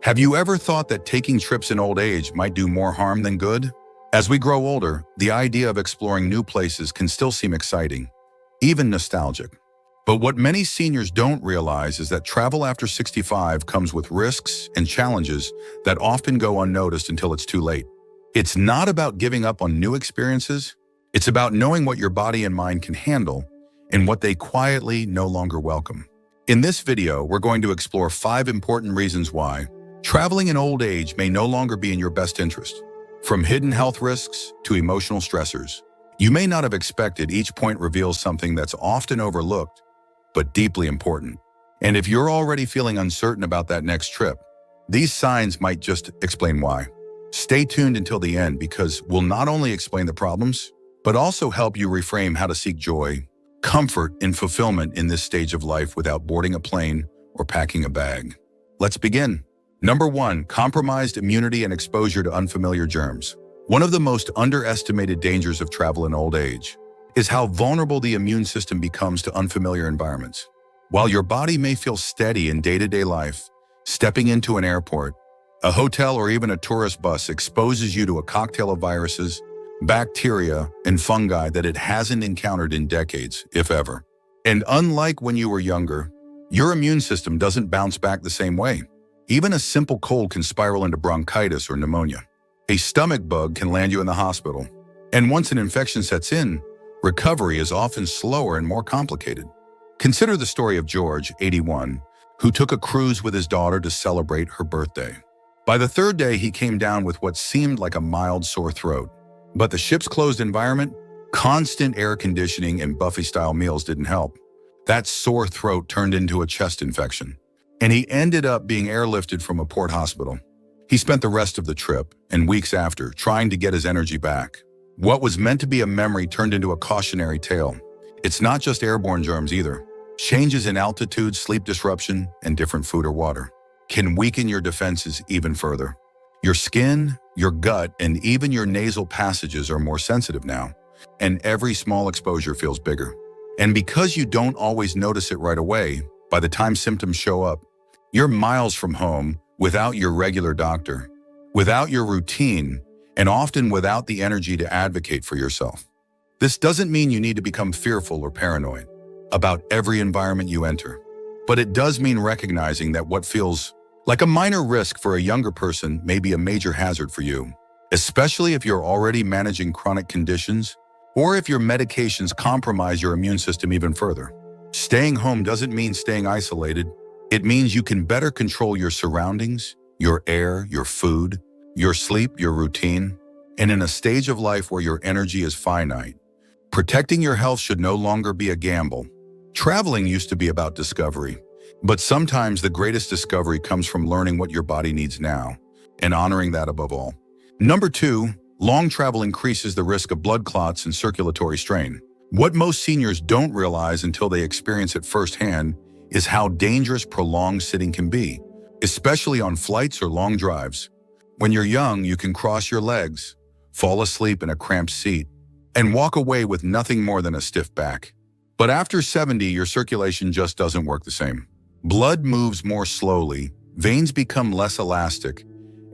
Have you ever thought that taking trips in old age might do more harm than good? As we grow older, the idea of exploring new places can still seem exciting, even nostalgic. But what many seniors don't realize is that travel after 65 comes with risks and challenges that often go unnoticed until it's too late. It's not about giving up on new experiences. It's about knowing what your body and mind can handle and what they quietly no longer welcome. In this video, we're going to explore 5 important reasons why traveling in old age may no longer be in your best interest. From hidden health risks to emotional stressors, you may not have expected. Each point reveals something that's often overlooked, but deeply important. And if you're already feeling uncertain about that next trip, these signs might just explain why. Stay tuned until the end because we'll not only explain the problems, but also help you reframe how to seek joy, comfort, and fulfillment in this stage of life without boarding a plane or packing a bag. Let's begin. Number 1, compromised immunity and exposure to unfamiliar germs. One of the most underestimated dangers of travel in old age is how vulnerable the immune system becomes to unfamiliar environments. While your body may feel steady in day-to-day life, stepping into an airport, a hotel, or even a tourist bus exposes you to a cocktail of viruses, bacteria, and fungi that it hasn't encountered in decades, if ever. And unlike when you were younger, your immune system doesn't bounce back the same way. Even a simple cold can spiral into bronchitis or pneumonia. A stomach bug can land you in the hospital. And once an infection sets in, recovery is often slower and more complicated. Consider the story of George, 81, who took a cruise with his daughter to celebrate her birthday. By the 3rd day, he came down with what seemed like a mild sore throat. But the ship's closed environment, constant air conditioning, and buffet-style meals didn't help. That sore throat turned into a chest infection, and he ended up being airlifted from a port hospital. He spent the rest of the trip, and weeks after, trying to get his energy back. What was meant to be a memory turned into a cautionary tale. It's not just airborne germs either. Changes in altitude, sleep disruption, and different food or water can weaken your defenses even further. Your skin, your gut, and even your nasal passages are more sensitive now, and every small exposure feels bigger. And because you don't always notice it right away, by the time symptoms show up, you're miles from home, without your regular doctor, without your routine, and often without the energy to advocate for yourself. This doesn't mean you need to become fearful or paranoid about every environment you enter, but it does mean recognizing that what feels like a minor risk for a younger person may be a major hazard for you, especially if you're already managing chronic conditions or if your medications compromise your immune system even further. Staying home doesn't mean staying isolated. It means you can better control your surroundings, your air, your food, your sleep, your routine. And in a stage of life where your energy is finite, protecting your health should no longer be a gamble. Traveling used to be about discovery, but sometimes the greatest discovery comes from learning what your body needs now and honoring that above all. Number 2, long travel increases the risk of blood clots and circulatory strain. What most seniors don't realize until they experience it firsthand is how dangerous prolonged sitting can be, especially on flights or long drives. When you're young, you can cross your legs, fall asleep in a cramped seat, and walk away with nothing more than a stiff back. But after 70, your circulation just doesn't work the same. Blood moves more slowly, veins become less elastic,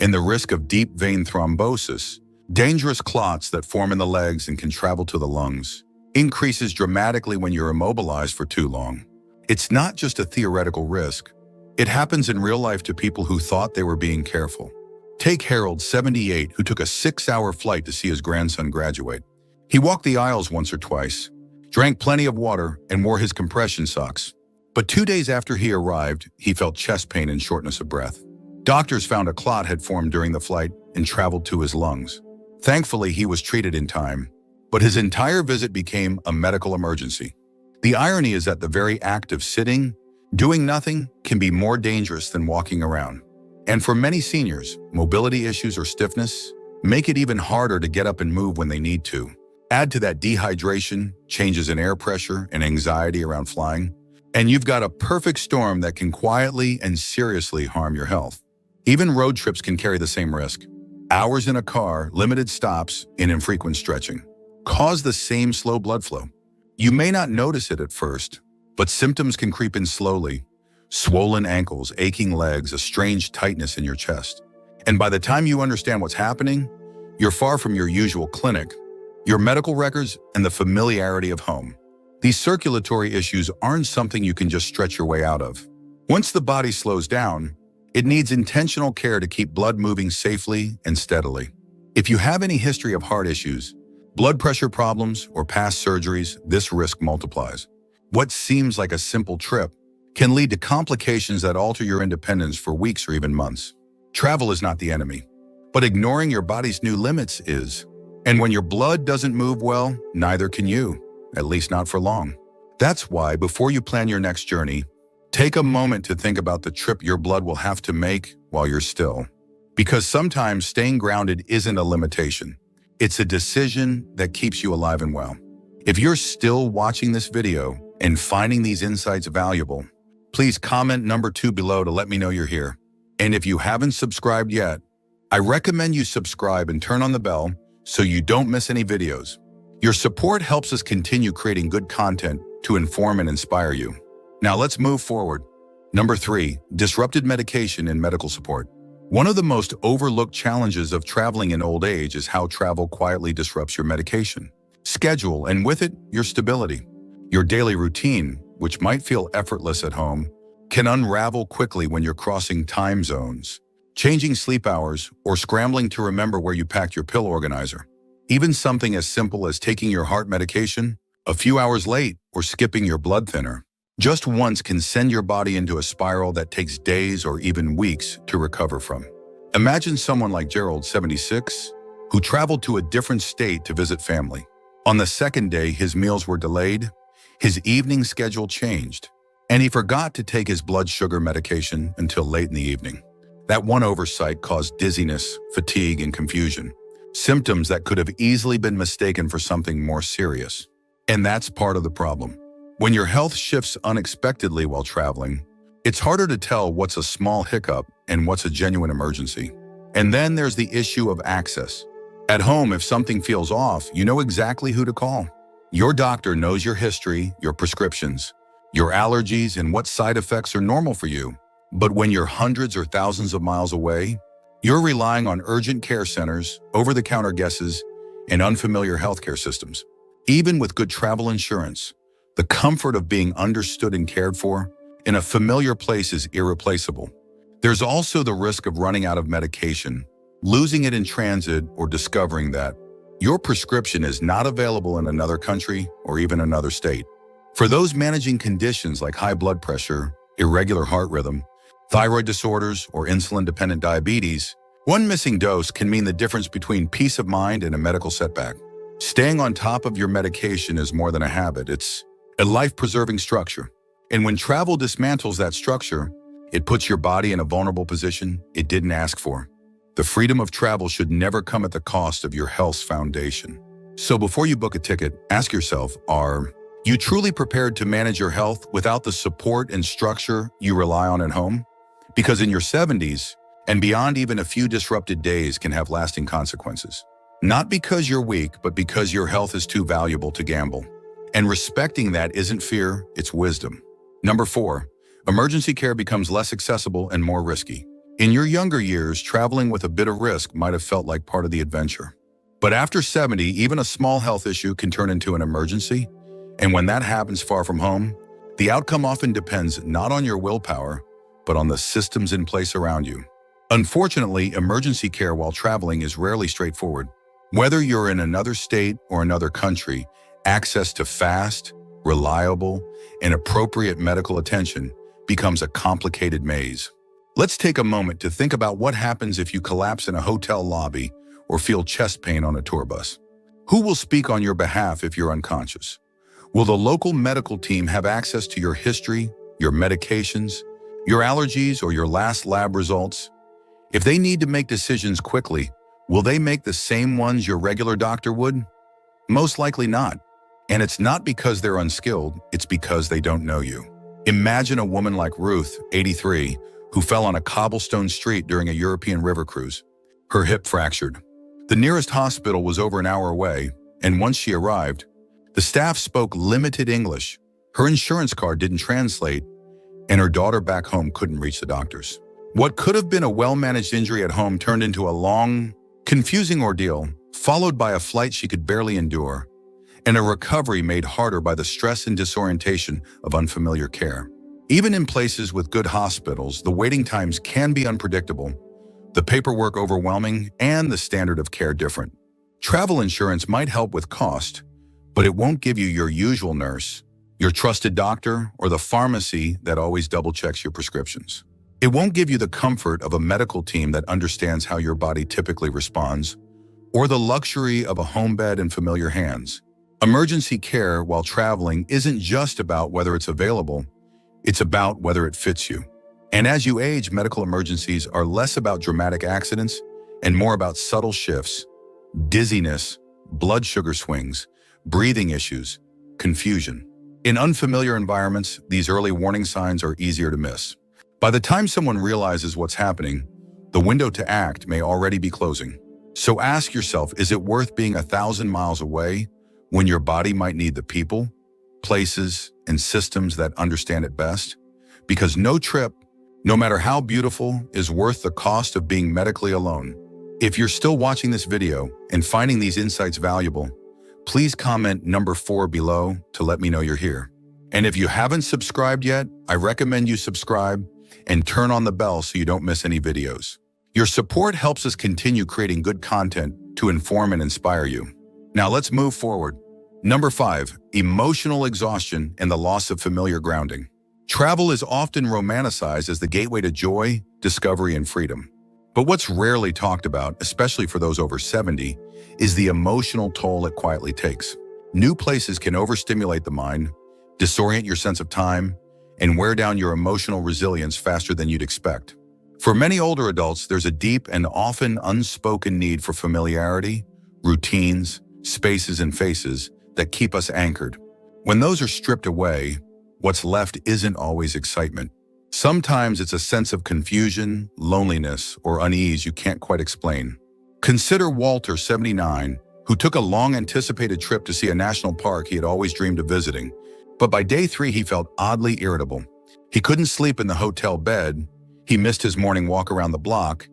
and the risk of deep vein thrombosis, dangerous clots that form in the legs and can travel to the lungs, increases dramatically when you're immobilized for too long. It's not just a theoretical risk. It happens in real life to people who thought they were being careful. Take Harold, 78, who took a 6-hour flight to see his grandson graduate. He walked the aisles once or twice, drank plenty of water, and wore his compression socks. But 2 days after he arrived, he felt chest pain and shortness of breath. Doctors found a clot had formed during the flight and traveled to his lungs. Thankfully, he was treated in time, but his entire visit became a medical emergency. The irony is that the very act of sitting, doing nothing, can be more dangerous than walking around. And for many seniors, mobility issues or stiffness make it even harder to get up and move when they need to. Add to that dehydration, changes in air pressure, and anxiety around flying, and you've got a perfect storm that can quietly and seriously harm your health. Even road trips can carry the same risk. Hours in a car, limited stops, and infrequent stretching cause the same slow blood flow. You may not notice it at first, but symptoms can creep in slowly, swollen ankles, aching legs, a strange tightness in your chest. And by the time you understand what's happening, you're far from your usual clinic, your medical records, and the familiarity of home. These circulatory issues aren't something you can just stretch your way out of. Once the body slows down, it needs intentional care to keep blood moving safely and steadily. If you have any history of heart issues, blood pressure problems, or past surgeries, this risk multiplies. What seems like a simple trip can lead to complications that alter your independence for weeks or even months. Travel is not the enemy, but ignoring your body's new limits is. And when your blood doesn't move well, neither can you, at least not for long. That's why, before you plan your next journey, take a moment to think about the trip your blood will have to make while you're still. Because sometimes staying grounded isn't a limitation. It's a decision that keeps you alive and well. If you're still watching this video and finding these insights valuable, please comment number 2 below to let me know you're here. And if you haven't subscribed yet, I recommend you subscribe and turn on the bell so you don't miss any videos. Your support helps us continue creating good content to inform and inspire you. Now let's move forward. Number 3, disrupted medication and medical support. One of the most overlooked challenges of traveling in old age is how travel quietly disrupts your medication schedule, and with it, your stability. Your daily routine, which might feel effortless at home, can unravel quickly when you're crossing time zones, changing sleep hours, or scrambling to remember where you packed your pill organizer. Even something as simple as taking your heart medication a few hours late or skipping your blood thinner just once can send your body into a spiral that takes days or even weeks to recover from. Imagine someone like Gerald, 76, who traveled to a different state to visit family. On the second day, his meals were delayed, his evening schedule changed, and he forgot to take his blood sugar medication until late in the evening. That one oversight caused dizziness, fatigue, and confusion, symptoms that could have easily been mistaken for something more serious. And that's part of the problem. When your health shifts unexpectedly while traveling, it's harder to tell what's a small hiccup and what's a genuine emergency. And then there's the issue of access. At home, if something feels off, you know exactly who to call. Your doctor knows your history, your prescriptions, your allergies, and what side effects are normal for you. But when you're hundreds or thousands of miles away, you're relying on urgent care centers, over-the-counter guesses, and unfamiliar healthcare systems. Even with good travel insurance, the comfort of being understood and cared for in a familiar place is irreplaceable. There's also the risk of running out of medication, losing it in transit, or discovering that your prescription is not available in another country or even another state. For those managing conditions like high blood pressure, irregular heart rhythm, thyroid disorders, or insulin-dependent diabetes, one missing dose can mean the difference between peace of mind and a medical setback. Staying on top of your medication is more than a habit. It's a life-preserving structure. And when travel dismantles that structure, it puts your body in a vulnerable position it didn't ask for. The freedom of travel should never come at the cost of your health's foundation. So before you book a ticket, ask yourself, are you truly prepared to manage your health without the support and structure you rely on at home? Because in your 70s and beyond, even a few disrupted days can have lasting consequences. Not because you're weak, but because your health is too valuable to gamble. And respecting that isn't fear, it's wisdom. Number 4, emergency care becomes less accessible and more risky. In your younger years, traveling with a bit of risk might have felt like part of the adventure. But after 70, even a small health issue can turn into an emergency. And when that happens far from home, the outcome often depends not on your willpower, but on the systems in place around you. Unfortunately, emergency care while traveling is rarely straightforward. Whether you're in another state or another country, access to fast, reliable, and appropriate medical attention becomes a complicated maze. Let's take a moment to think about what happens if you collapse in a hotel lobby or feel chest pain on a tour bus. Who will speak on your behalf if you're unconscious? Will the local medical team have access to your history, your medications, your allergies, or your last lab results? If they need to make decisions quickly, will they make the same ones your regular doctor would? Most likely not. And it's not because they're unskilled, it's because they don't know you. Imagine a woman like Ruth, 83, who fell on a cobblestone street during a European river cruise. Her hip fractured. The nearest hospital was over an hour away, and once she arrived, the staff spoke limited English. Her insurance card didn't translate, and her daughter back home couldn't reach the doctors. What could have been a well-managed injury at home turned into a long, confusing ordeal, followed by a flight she could barely endure, and a recovery made harder by the stress and disorientation of unfamiliar care. Even in places with good hospitals, the waiting times can be unpredictable, the paperwork overwhelming, and the standard of care different. Travel insurance might help with cost, but it won't give you your usual nurse, your trusted doctor, or the pharmacy that always double-checks your prescriptions. It won't give you the comfort of a medical team that understands how your body typically responds, or the luxury of a home bed in familiar hands. Emergency care while traveling isn't just about whether it's available, it's about whether it fits you. And as you age, medical emergencies are less about dramatic accidents and more about subtle shifts, dizziness, blood sugar swings, breathing issues, confusion. In unfamiliar environments, these early warning signs are easier to miss. By the time someone realizes what's happening, the window to act may already be closing. So ask yourself, is it worth being 1,000 miles away when your body might need the people, places, and systems that understand it best? Because no trip, no matter how beautiful, is worth the cost of being medically alone. If you're still watching this video and finding these insights valuable, please comment number 4 below to let me know you're here. And if you haven't subscribed yet, I recommend you subscribe and turn on the bell so you don't miss any videos. Your support helps us continue creating good content to inform and inspire you. Now let's move forward. Number 5, emotional exhaustion and the loss of familiar grounding. Travel is often romanticized as the gateway to joy, discovery, and freedom. But what's rarely talked about, especially for those over 70, is the emotional toll it quietly takes. New places can overstimulate the mind, disorient your sense of time, and wear down your emotional resilience faster than you'd expect. For many older adults, there's a deep and often unspoken need for familiarity, routines, spaces, and faces that keep us anchored. When those are stripped away, what's left isn't always excitement. Sometimes it's a sense of confusion, loneliness, or unease you can't quite explain. Consider Walter, 79, who took a long-anticipated trip to see a national park he had always dreamed of visiting. But by day 3, he felt oddly irritable. He couldn't sleep in the hotel bed, he missed his morning walk around the block,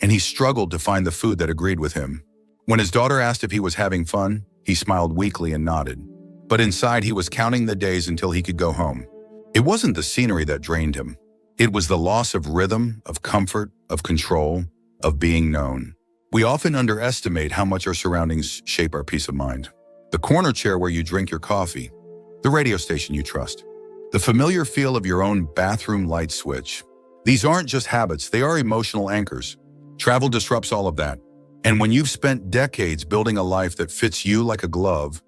and he struggled to find the food that agreed with him. When his daughter asked if he was having fun, he smiled weakly and nodded. But inside, he was counting the days until he could go home. It wasn't the scenery that drained him. It was the loss of rhythm, of comfort, of control, of being known. We often underestimate how much our surroundings shape our peace of mind. The corner chair where you drink your coffee, the radio station you trust, the familiar feel of your own bathroom light switch. These aren't just habits, they are emotional anchors. Travel disrupts all of that. And when you've spent decades building a life that fits you like a glove,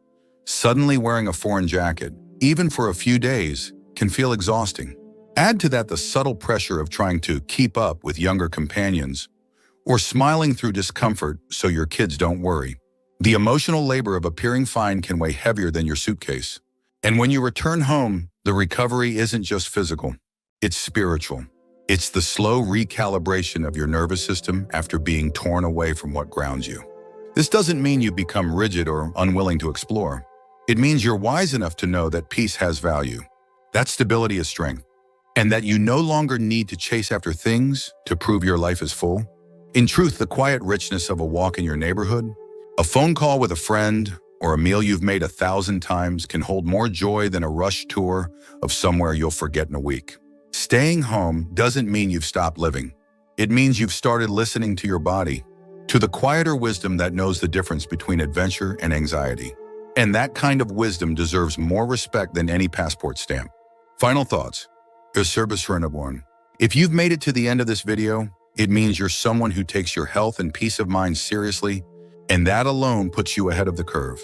suddenly wearing a foreign jacket, even for a few days, can feel exhausting. Add to that the subtle pressure of trying to keep up with younger companions, or smiling through discomfort so your kids don't worry. The emotional labor of appearing fine can weigh heavier than your suitcase. And when you return home, the recovery isn't just physical, it's spiritual. It's the slow recalibration of your nervous system after being torn away from what grounds you. This doesn't mean you become rigid or unwilling to explore. It means you're wise enough to know that peace has value, that stability is strength, and that you no longer need to chase after things to prove your life is full. In truth, the quiet richness of a walk in your neighborhood, a phone call with a friend, or a meal you've made 1,000 times can hold more joy than a rush tour of somewhere you'll forget in a week. Staying home doesn't mean you've stopped living. It means you've started listening to your body, to the quieter wisdom that knows the difference between adventure and anxiety. And that kind of wisdom deserves more respect than any passport stamp. Final thoughts. If you've made it to the end of this video, it means you're someone who takes your health and peace of mind seriously, and that alone puts you ahead of the curve.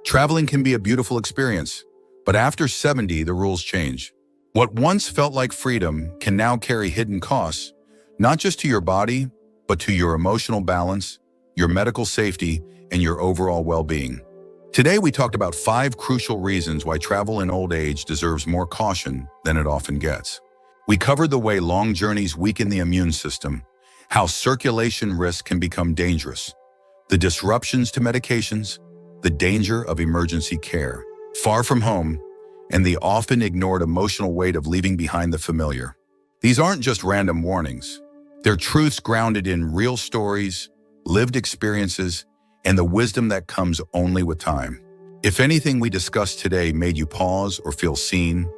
Traveling can be a beautiful experience, but after 70, the rules change. What once felt like freedom can now carry hidden costs, not just to your body, but to your emotional balance, your medical safety, and your overall well-being. Today, we talked about 5 crucial reasons why travel in old age deserves more caution than it often gets. We covered the way long journeys weaken the immune system, how circulation risk can become dangerous, the disruptions to medications, the danger of emergency care. Far from home, and the often ignored emotional weight of leaving behind the familiar. These aren't just random warnings. They're truths grounded in real stories, lived experiences, and the wisdom that comes only with time. If anything we discussed today made you pause or feel seen,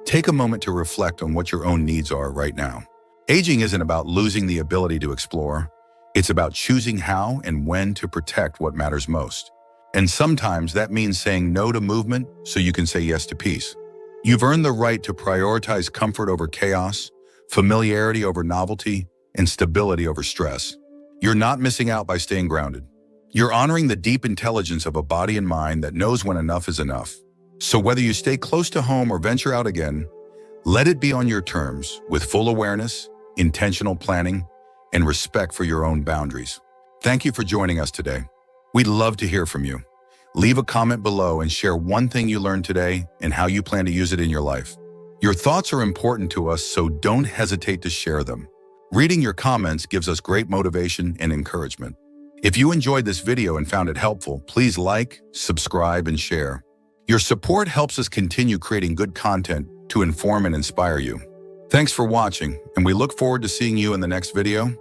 take a moment to reflect on what your own needs are right now. Aging isn't about losing the ability to explore. It's about choosing how and when to protect what matters most. And sometimes that means saying no to movement so you can say yes to peace. You've earned the right to prioritize comfort over chaos, familiarity over novelty, and stability over stress. You're not missing out by staying grounded. You're honoring the deep intelligence of a body and mind that knows when enough is enough. So whether you stay close to home or venture out again, let it be on your terms with full awareness, intentional planning, and respect for your own boundaries. Thank you for joining us today. We'd love to hear from you. Leave a comment below and share one thing you learned today and how you plan to use it in your life. Your thoughts are important to us, so don't hesitate to share them. Reading your comments gives us great motivation and encouragement. If you enjoyed this video and found it helpful, please like, subscribe, and share. Your support helps us continue creating good content to inform and inspire you. Thanks for watching, and we look forward to seeing you in the next video.